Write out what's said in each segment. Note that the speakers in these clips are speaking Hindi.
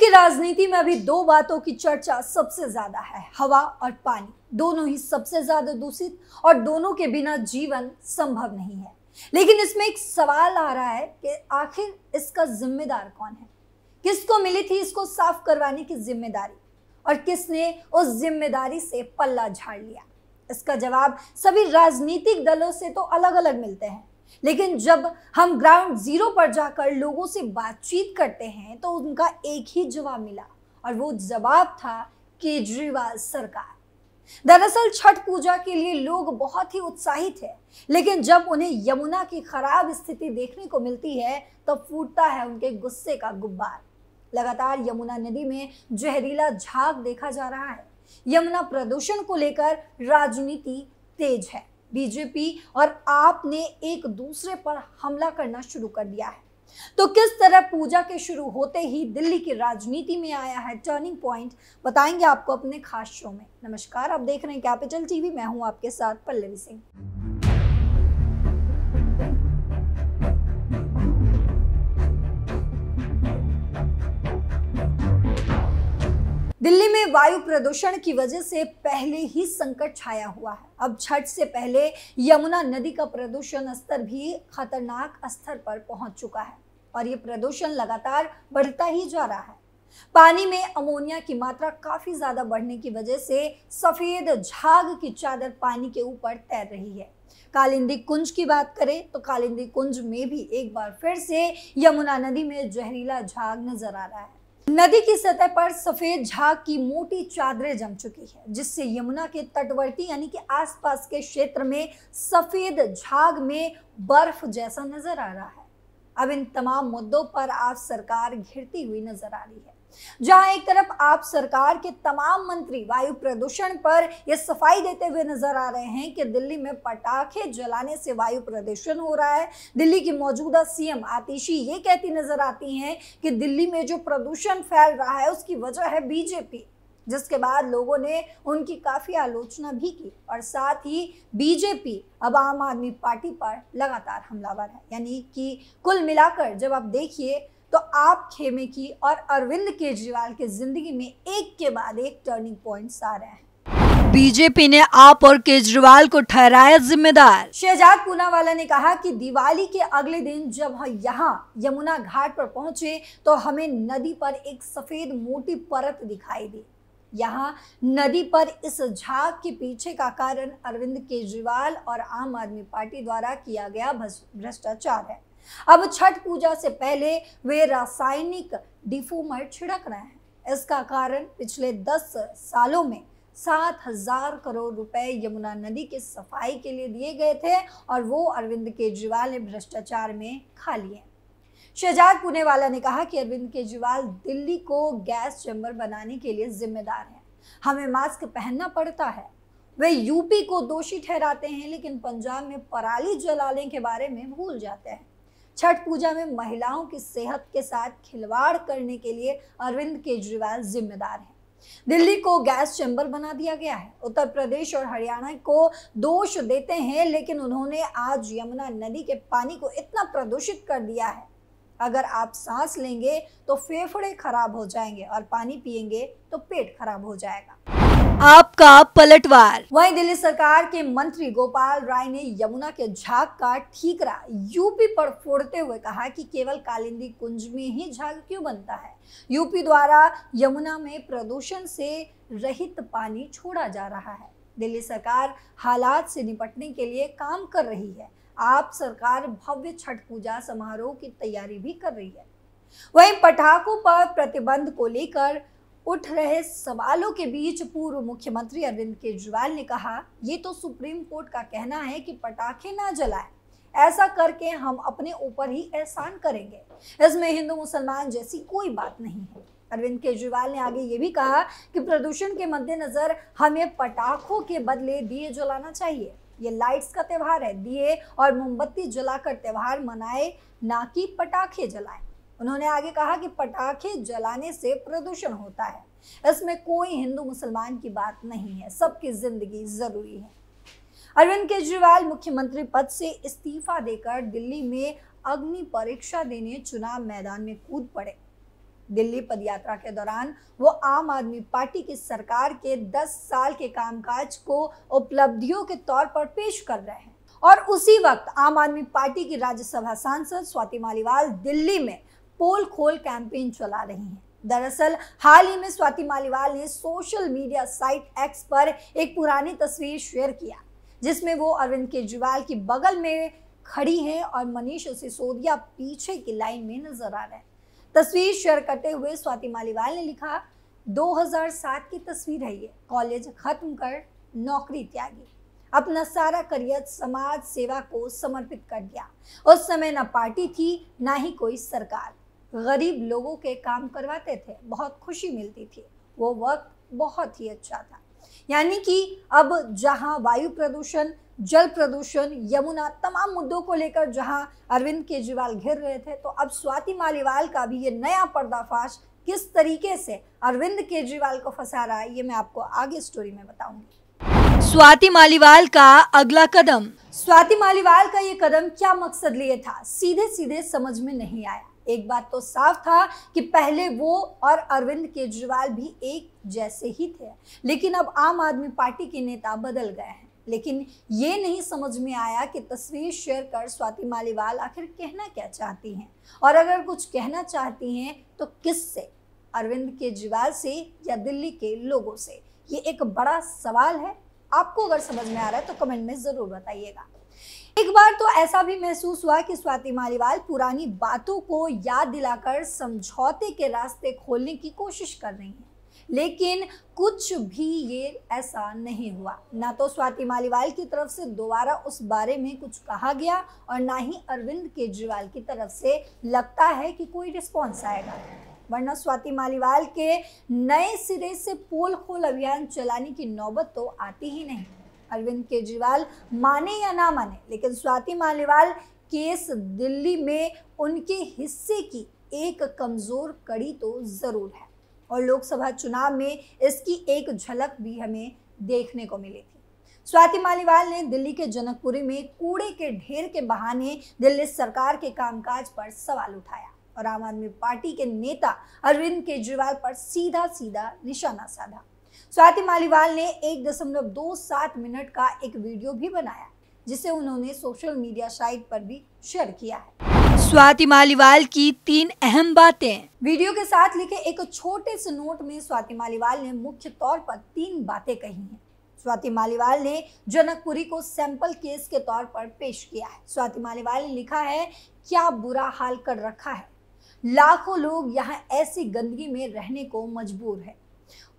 की राजनीति में अभी दो बातों की चर्चा सबसे ज्यादा है, हवा और पानी। दोनों ही सबसे ज्यादा दूषित और दोनों के बिना जीवन संभव नहीं है। लेकिन इसमें एक सवाल आ रहा है कि आखिर इसका जिम्मेदार कौन है? किसको मिली थी इसको साफ करवाने की जिम्मेदारी और किसने उस जिम्मेदारी से पल्ला झाड़ लिया? इसका जवाब सभी राजनीतिक दलों से तो अलग अलग मिलते हैं, लेकिन जब हम ग्राउंड जीरो पर जाकर लोगों से बातचीत करते हैं तो उनका एक ही जवाब मिला और वो जवाब था केजरीवाल सरकार। दरअसल छठ पूजा के लिए लोग बहुत ही उत्साहित हैं, लेकिन जब उन्हें यमुना की खराब स्थिति देखने को मिलती है तो फूटता है उनके गुस्से का गुब्बार। लगातार यमुना नदी में जहरीला झाग देखा जा रहा है। यमुना प्रदूषण को लेकर राजनीति तेज है। बीजेपी और आप ने एक दूसरे पर हमला करना शुरू कर दिया है। तो किस तरह पूजा के शुरू होते ही दिल्ली की राजनीति में आया है टर्निंग पॉइंट, बताएंगे आपको अपने खास शो में। नमस्कार, आप देख रहे हैं कैपिटल टीवी, मैं हूं आपके साथ पल्लवी सिंह। दिल्ली में वायु प्रदूषण की वजह से पहले ही संकट छाया हुआ है। अब छठ से पहले यमुना नदी का प्रदूषण स्तर भी खतरनाक स्तर पर पहुंच चुका है और ये प्रदूषण लगातार बढ़ता ही जा रहा है। पानी में अमोनिया की मात्रा काफी ज्यादा बढ़ने की वजह से सफेद झाग की चादर पानी के ऊपर तैर रही है। कालिंदी कुंज की बात करें तो कालिंदी कुंज में भी एक बार फिर से यमुना नदी में जहरीला झाग नजर आ रहा है। नदी की सतह पर सफेद झाग की मोटी चादरें जम चुकी है, जिससे यमुना के तटवर्ती यानी कि आसपास के क्षेत्र में सफेद झाग में बर्फ जैसा नजर आ रहा है। अब इन तमाम मुद्दों पर आप सरकार घिरती हुई नजर आ रही है। जहां एक तरफ आप सरकार के तमाम मंत्री वायु प्रदूषण पर यह सफाई देते हुए नजर आ रहे हैं कि दिल्ली में पटाखे जलाने से वायु प्रदूषण हो रहा है। दिल्ली की मौजूदा सीएम आतिशी ये कहती नजर आती हैं कि दिल्ली में जो प्रदूषण फैल रहा है उसकी वजह है बीजेपी, जिसके बाद लोगों ने उनकी काफी आलोचना भी की और साथ ही बीजेपी अब आम आदमी पार्टी पर लगातार हमलावर है। यानी कि कुल मिलाकर जब आप देखिए तो आप खेमे की और अरविंद केजरीवाल के जिंदगी में एक के बाद एक टर्निंग पॉइंट्स आ रहे हैं। बीजेपी ने आप और केजरीवाल को ठहराया जिम्मेदार। शहजाद पूनावाला ने कहा कि दिवाली के अगले दिन जब हम यहाँ यमुना घाट पर पहुंचे तो हमें नदी पर एक सफेद मोटी परत दिखाई दी। यहाँ नदी पर इस झाग के पीछे का कारण अरविंद केजरीवाल और आम आदमी पार्टी द्वारा किया गया भ्रष्टाचार है। अब छठ पूजा से पहले वे रासायनिक डिफूमर छिड़क रहे हैं। इसका कारण पिछले 10 सालों में 7,000 करोड़ रुपए यमुना नदी की सफाई के लिए दिए गए थे और वो अरविंद केजरीवाल ने भ्रष्टाचार में खा लिए। शहजाद पूनावाला ने कहा कि अरविंद केजरीवाल दिल्ली को गैस चैम्बर बनाने के लिए जिम्मेदार है। हमें मास्क पहनना पड़ता है। वे यूपी को दोषी ठहराते हैं, लेकिन पंजाब में पराली जलाने के बारे में भूल जाते हैं। छठ पूजा में महिलाओं की सेहत के साथ खिलवाड़ करने के लिए अरविंद केजरीवाल जिम्मेदार हैं। दिल्ली को गैस चैम्बर बना दिया गया है। उत्तर प्रदेश और हरियाणा को दोष देते हैं, लेकिन उन्होंने आज यमुना नदी के पानी को इतना प्रदूषित कर दिया है, अगर आप सांस लेंगे तो फेफड़े खराब हो जाएंगे और पानी पिएंगे तो पेट खराब हो जाएगा। आपका पलटवार। वहीं दिल्ली सरकार के मंत्री गोपाल राय ने यमुना के झाग का ठीकरा यूपी पर फोड़ते हुए कहा कि केवल कालिंदी कुंज में ही झाग क्यों बनता है। यूपी द्वारा यमुना में प्रदूषण से रहित पानी छोड़ा जा रहा है। दिल्ली सरकार हालात से निपटने के लिए काम कर रही है। आप सरकार भव्य छठ पूजा समारोह की तैयारी भी कर रही है। वहीं पटाखों पर प्रतिबंध को लेकर उठ रहे सवालों के बीच पूर्व मुख्यमंत्री अरविंद केजरीवाल ने कहा, ये तो सुप्रीम कोर्ट का कहना है कि पटाखे ना जलाएं, ऐसा करके हम अपने ऊपर ही एहसान करेंगे। इसमें हिंदू मुसलमान जैसी कोई बात नहीं है। अरविंद केजरीवाल ने आगे ये भी कहा कि प्रदूषण के मद्देनजर हमें पटाखों के बदले दिए जलाना चाहिए। ये लाइट्स का त्योहार है, दिए और मोमबत्ती जलाकर त्योहार मनाए, ना कि पटाखे जलाएं। उन्होंने आगे कहा कि पटाखे जलाने से प्रदूषण होता है, इसमें कोई हिंदू मुसलमान की बात नहीं है, सबकी जिंदगी जरूरी है। अरविंद केजरीवाल मुख्यमंत्री पद से इस्तीफा देकर दिल्ली में अग्नि परीक्षा देने चुनाव मैदान में कूद पड़े। दिल्ली पदयात्रा के दौरान वो आम आदमी पार्टी की सरकार के 10 साल के कामकाज को उपलब्धियों के तौर पर पेश कर रहे हैं। और उसी वक्त आम आदमी पार्टी की राज्यसभा सांसद स्वाति मालीवाल दिल्ली में पोल खोल कैंपेन चला रही हैं। दरअसल हाल ही में स्वाति मालीवाल ने सोशल मीडिया साइट एक्स पर एक पुरानी तस्वीर शेयर किया, जिसमें वो अरविंद केजरीवाल की बगल में खड़ी हैं और मनीष सिसोदिया पीछे की लाइन में नजर आ रहे हैं। तस्वीर शेयर करते हुए स्वाति मालीवाल ने लिखा, 2007 की तस्वीर है ये, कॉलेज खत्म कर नौकरी त्यागी, अपना सारा करियर समाज सेवा को समर्पित कर दिया। उस समय ना पार्टी थी ना ही कोई सरकार, गरीब लोगों के काम करवाते थे, बहुत खुशी मिलती थी, वो वक्त बहुत ही अच्छा था। यानी कि अब जहां वायु प्रदूषण, जल प्रदूषण, यमुना, तमाम मुद्दों को लेकर जहां अरविंद केजरीवाल घिर रहे थे, तो अब स्वाति मालीवाल का भी ये नया पर्दाफाश किस तरीके से अरविंद केजरीवाल को फंसा रहा है, ये मैं आपको आगे स्टोरी में बताऊंगी। स्वाति मालीवाल का अगला कदम। स्वाति मालीवाल का ये कदम क्या मकसद लिए था, सीधे सीधे समझ में नहीं आया। एक बात तो साफ था कि पहले वो और अरविंद केजरीवाल भी एक जैसे ही थे, लेकिन अब आम आदमी पार्टी के नेता बदल गए हैं। लेकिन ये नहीं समझ में आया कि तस्वीर शेयर कर स्वाति मालीवाल आखिर कहना क्या चाहती हैं, और अगर कुछ कहना चाहती हैं तो किससे, अरविंद केजरीवाल से या दिल्ली के लोगों से? ये एक बड़ा सवाल है। आपको अगर समझ में आ रहा है तो कमेंट में जरूर बताइएगा। एक बार तो ऐसा भी महसूस हुआ कि स्वाति मालीवाल पुरानी बातों को याद दिलाकर समझौते के रास्ते खोलने की कोशिश कर रही हैं, लेकिन कुछ भी ये ऐसा नहीं हुआ। ना तो स्वाति मालीवाल की तरफ से दोबारा उस बारे में कुछ कहा गया और ना ही अरविंद केजरीवाल की तरफ से लगता है कि कोई रिस्पॉन्स आएगा। वरना स्वाति मालीवाल के नए सिरे से पोल खोल अभियान चलाने की नौबत तो आती ही नहीं। अरविंद केजरीवाल माने या ना माने, लेकिन स्वाति मालीवाल केस दिल्ली में उनके हिस्से की एक कमजोर कड़ी तो जरूर है, और लोकसभा चुनाव में इसकी एक झलक भी हमें देखने को मिली थी। स्वाति मालीवाल ने दिल्ली के जनकपुरी में कूड़े के ढेर के बहाने दिल्ली सरकार के कामकाज पर सवाल उठाया और आम आदमी पार्टी के नेता अरविंद केजरीवाल पर सीधा सीधा निशाना साधा। स्वाति मालीवाल ने 1.27 मिनट का एक वीडियो भी बनाया, जिसे उन्होंने सोशल मीडिया साइट पर भी शेयर किया है। स्वाति मालीवाल की 3 अहम बातें। वीडियो के साथ लिखे एक छोटे से नोट में स्वाति मालीवाल ने मुख्य तौर पर 3 बातें कही हैं। स्वाति मालीवाल ने जनकपुरी को सैंपल केस के तौर पर पेश किया है। स्वाति मालीवाल ने लिखा है, क्या बुरा हाल कर रखा है, लाखों लोग यहाँ ऐसी गंदगी में रहने को मजबूर है,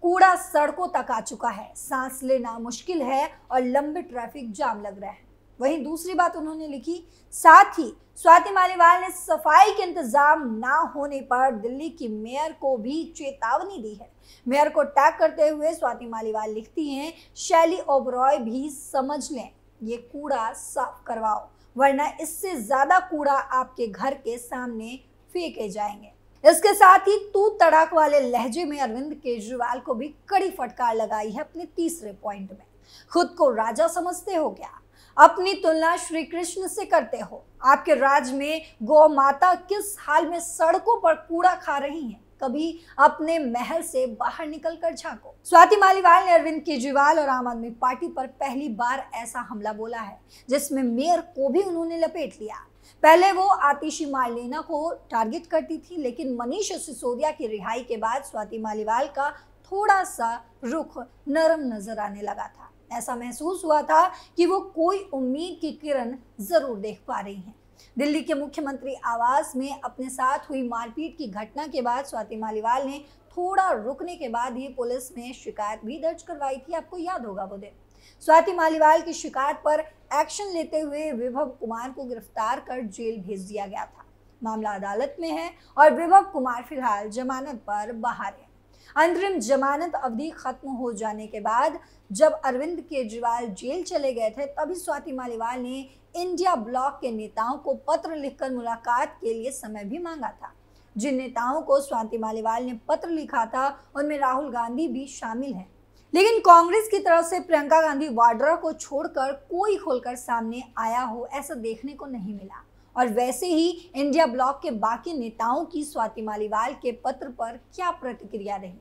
कूड़ा सड़कों तक आ चुका है, सांस लेना मुश्किल है और लंबे ट्रैफिक जाम लग रहे हैं। वहीं दूसरी बात उन्होंने लिखी, साथ ही स्वाति मालीवाल ने सफाई के इंतजाम ना होने पर दिल्ली की मेयर को भी चेतावनी दी है। मेयर को टैग करते हुए स्वाति मालीवाल लिखती हैं, शैली ओबरॉय भी समझ लें, ये कूड़ा साफ करवाओ, वरना इससे ज्यादा कूड़ा आपके घर के सामने फेंके जाएंगे। इसके साथ ही तू तड़ाक वाले लहजे में अरविंद केजरीवाल को भी कड़ी फटकार लगाई है अपने तीसरे पॉइंट में। खुद को राजा समझते हो क्या? अपनी तुलना श्री कृष्ण से करते हो? आपके राज में गौ माता किस हाल में सड़कों पर कूड़ा खा रही हैं? कभी अपने महल से बाहर निकल कर झांको। स्वाति मालीवाल ने अरविंद केजरीवाल और आम आदमी पार्टी पर पहली बार ऐसा हमला बोला है, जिसमें मेयर को भी उन्होंने लपेट लिया। पहले वो आतिशी मार्लेना को टारगेट करती थी, लेकिन मनीष सिसोदिया की रिहाई के बाद स्वाति मालीवाल का थोड़ा सा रुख नरम नजर आने लगा था। ऐसा महसूस हुआ था कि वो कोई उम्मीद की किरण जरूर देख पा रही हैं। दिल्ली के मुख्यमंत्री आवास में अपने साथ हुई मारपीट की घटना के बाद स्वाति मालीवाल ने थोड़ा रुकने के बाद ही पुलिस में शिकायत भी दर्ज करवाई थी। आपको याद होगा वो दिन। स्वाति मालीवाल की शिकायत पर एक्शन लेते हुए विभव कुमार को गिरफ्तार कर जेल भेज दिया गया था। मामला अदालत में है और विभव कुमार फिलहाल जमानत पर बाहर है। अंतरिम जमानत अवधि खत्म हो जाने के बाद जब अरविंद केजरीवाल जेल चले गए थे, तभी स्वाति मालीवाल ने इंडिया ब्लॉक के नेताओं को पत्र लिखकर मुलाकात के लिए समय भी मांगा था। जिन नेताओं को स्वाति मालीवाल ने पत्र लिखा था, उनमें राहुल गांधी भी शामिल हैं। लेकिन कांग्रेस की तरफ से प्रियंका गांधी वाड्रा को छोड़कर कोई खुलकर सामने आया हो, ऐसा देखने को नहीं मिला। और वैसे ही इंडिया ब्लॉक के बाकी नेताओं की स्वाति मालीवाल के पत्र पर क्या प्रतिक्रिया रही,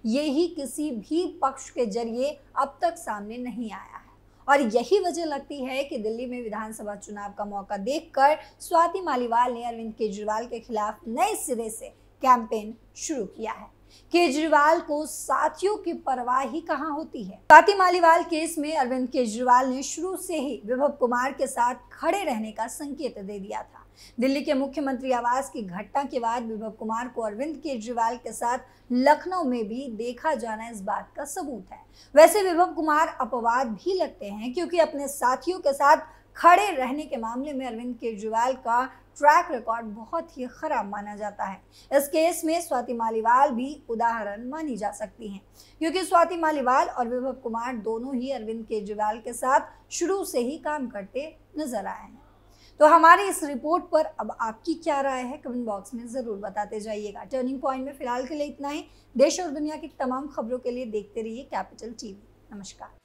ये ही किसी भी पक्ष के जरिए अब तक सामने नहीं आया है। और यही वजह लगती है कि दिल्ली में विधानसभा चुनाव का मौका देखकर स्वाति मालीवाल ने अरविंद केजरीवाल के खिलाफ नए सिरे से कैंपेन शुरू किया है। केजरीवाल को साथियों की परवाह ही कहां होती है। स्वाति मालीवाल केस में अरविंद केजरीवाल ने शुरू से ही विभव कुमार के साथ खड़े रहने का संकेत दे दिया था। दिल्ली के मुख्यमंत्री आवास की घटना के बाद विभव कुमार को अरविंद केजरीवाल के साथ लखनऊ में भी देखा जाना इस बात का सबूत है। वैसे विभव कुमार अपवाद भी लगते हैं, क्योंकि अपने साथियों के साथ खड़े रहने के मामले में अरविंद केजरीवाल का ट्रैक रिकॉर्ड बहुत ही खराब माना जाता है। इस केस में स्वाति मालीवाल भी उदाहरण मानी जा सकती हैं, क्योंकि स्वाति मालीवाल और विभव कुमार दोनों ही अरविंद केजरीवाल के साथ शुरू से ही काम करते नजर आए हैं। तो हमारी इस रिपोर्ट पर अब आपकी क्या राय है, कमेंट बॉक्स में जरूर बताते जाइएगा। टर्निंग पॉइंट में फिलहाल के लिए इतना ही। देश और दुनिया की तमाम खबरों के लिए देखते रहिए कैपिटल टीवी। नमस्कार।